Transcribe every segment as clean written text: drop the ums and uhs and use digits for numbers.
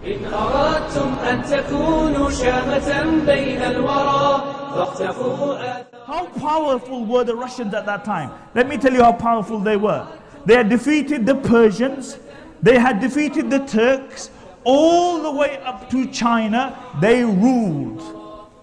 إن أردتم أن تكونوا شامة بين الورى فاقتفوا. How powerful were the Russians at that time? Let me tell you how powerful they were. They had defeated the Persians, they had defeated the Turks, all the way up to China, they ruled.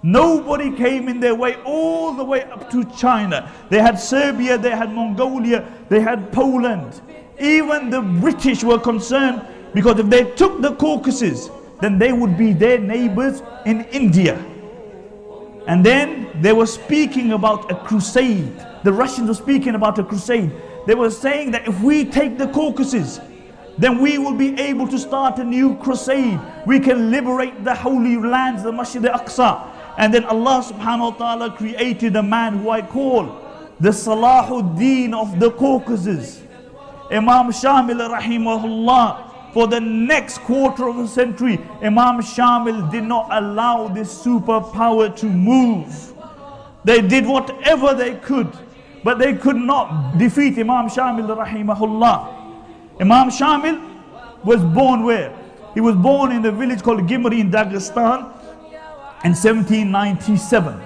Nobody came in their way, all the way up to China. They had Serbia, they had Mongolia, they had Poland. Even the British were concerned, because if they took the Caucasus, then they would be their neighbors in India. And then they were speaking about a crusade. The Russians were speaking about a crusade. They were saying that if we take the Caucasus, then we will be able to start a new crusade. We can liberate the holy lands, the Masjid al-Aqsa. And then Allah subhanahu wa ta'ala created a man who I call the Salahuddin of the Caucasus. Imam Shamil rahimahullah. For the next quarter of a century, Imam Shamil did not allow this superpower to move. They did whatever they could, but they could not defeat Imam Shamil rahimahullah. Imam Shamil was born where? He was born in a village called Gimri in Dagestan in 1797.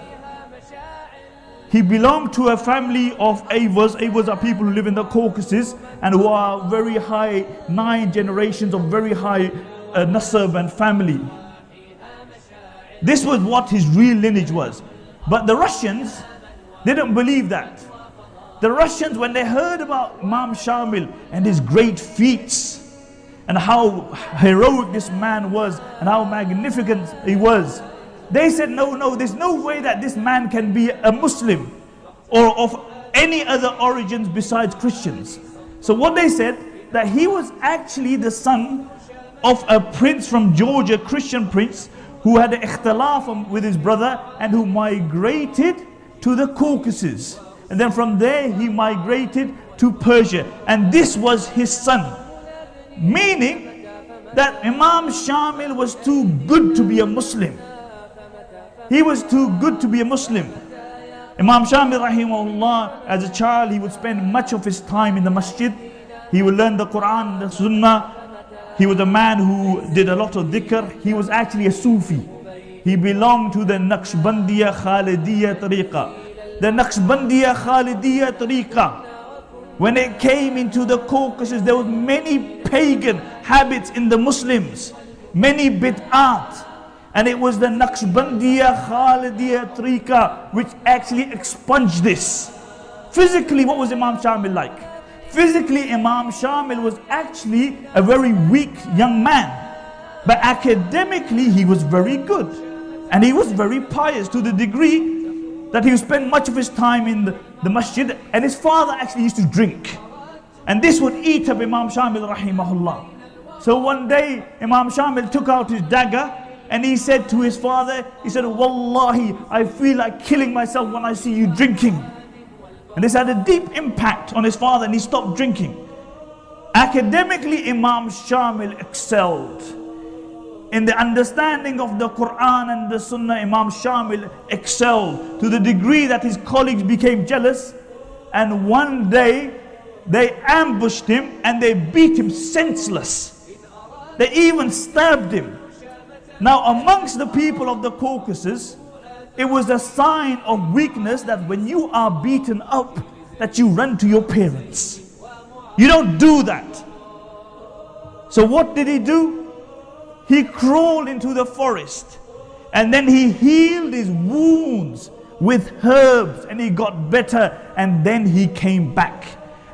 He belonged to a family of Avars. Avars are people who live in the Caucasus and who are very high, 9 generations of very high nasab and family. This was what his real lineage was. But the Russians didn't believe that. The Russians, when they heard about Imam Shamil and his great feats and how heroic this man was and how magnificent he was, they said, no, there's no way that this man can be a Muslim or of any other origins besides Christians. So what they said, that he was actually the son of a prince from Georgia, a Christian prince, who had an ikhtilaf with his brother and who migrated to the Caucasus. And then from there he migrated to Persia. And this was his son. Meaning that Imam Shamil was too good to be a Muslim. He was too good to be a Muslim. Imam Shamil rahimahullah, as a child, he would spend much of his time in the masjid. He would learn the Quran, the Sunnah. He was a man who did a lot of dhikr. He was actually a Sufi. He belonged to the Naqshbandiya Khalidiyya Tariqa. The Naqshbandiya Khalidiyya Tariqa, when it came into the Caucasus, there were many pagan habits in the Muslims, many bid'at. And it was the Naqshbandiya Khalidiyya Tariqa which actually expunged this. Physically, what was Imam Shamil like? Physically, Imam Shamil was actually a very weak young man. But academically, he was very good. And he was very pious to the degree that he would spend much of his time in the masjid. And his father actually used to drink. And this would eat up Imam Shamil rahimahullah. So one day, Imam Shamil took out his dagger and he said to his father, he said, Wallahi, I feel like killing myself when I see you drinking. And this had a deep impact on his father and he stopped drinking. Academically, Imam Shamil excelled. In the understanding of the Quran and the Sunnah, Imam Shamil excelled to the degree that his colleagues became jealous. And one day, they ambushed him and they beat him senseless. They even stabbed him. Now amongst the people of the Caucasus, it was a sign of weakness that when you are beaten up, that you run to your parents. You don't do that. So what did he do? He crawled into the forest and then he healed his wounds with herbs and he got better and then he came back.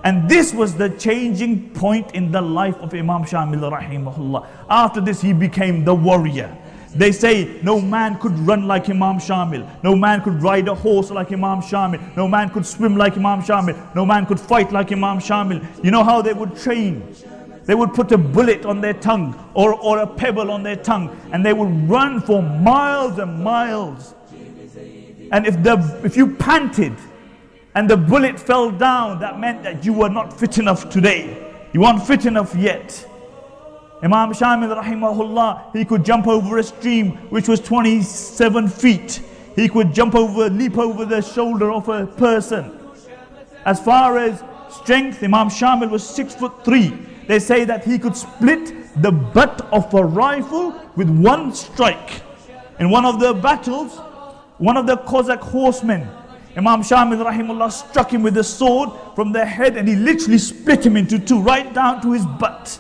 And this was the changing point in the life of Imam Shamil rahimahullah. After this he became the warrior. They say no man could run like Imam Shamil. No man could ride a horse like Imam Shamil. No man could swim like Imam Shamil. No man could fight like Imam Shamil. You know how they would train? They would put a bullet on their tongue or a pebble on their tongue and they would run for miles and miles. And if you panted and the bullet fell down, that meant that you were not fit enough today. You weren't fit enough yet. Imam Shamil rahimahullah, he could jump over a stream which was 27 feet. He could leap over the shoulder of a person. As far as strength, Imam Shamil was 6'3". They say that he could split the butt of a rifle with one strike. In one of the battles, one of the Cossack horsemen, Imam Shamil rahimullah, struck him with a sword from the head, and he literally split him into two, right down to his butt.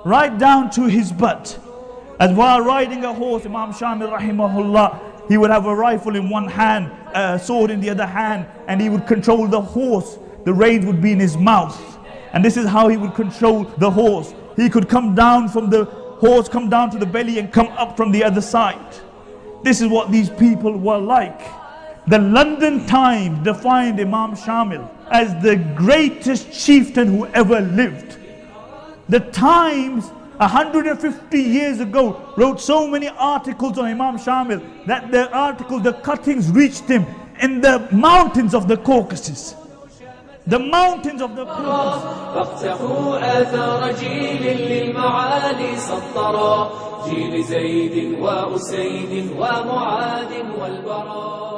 Right down to his butt. As while riding a horse, Imam Shamil rahimahullah, he would have a rifle in one hand, a sword in the other hand, and he would control the horse. The reins would be in his mouth. And this is how he would control the horse. He could come down from the horse, come down to the belly, and come up from the other side. This is what these people were like. The London Times defined Imam Shamil as the greatest chieftain who ever lived. The Times 150 years ago wrote so many articles on Imam Shamil that the articles, the cuttings reached him in the mountains of the Kaukasus. The mountains of the Kaukasus. فاقتفوا آثار جيل للمعالي سطرا جيل زيد وأسيد ومعاذ والبراء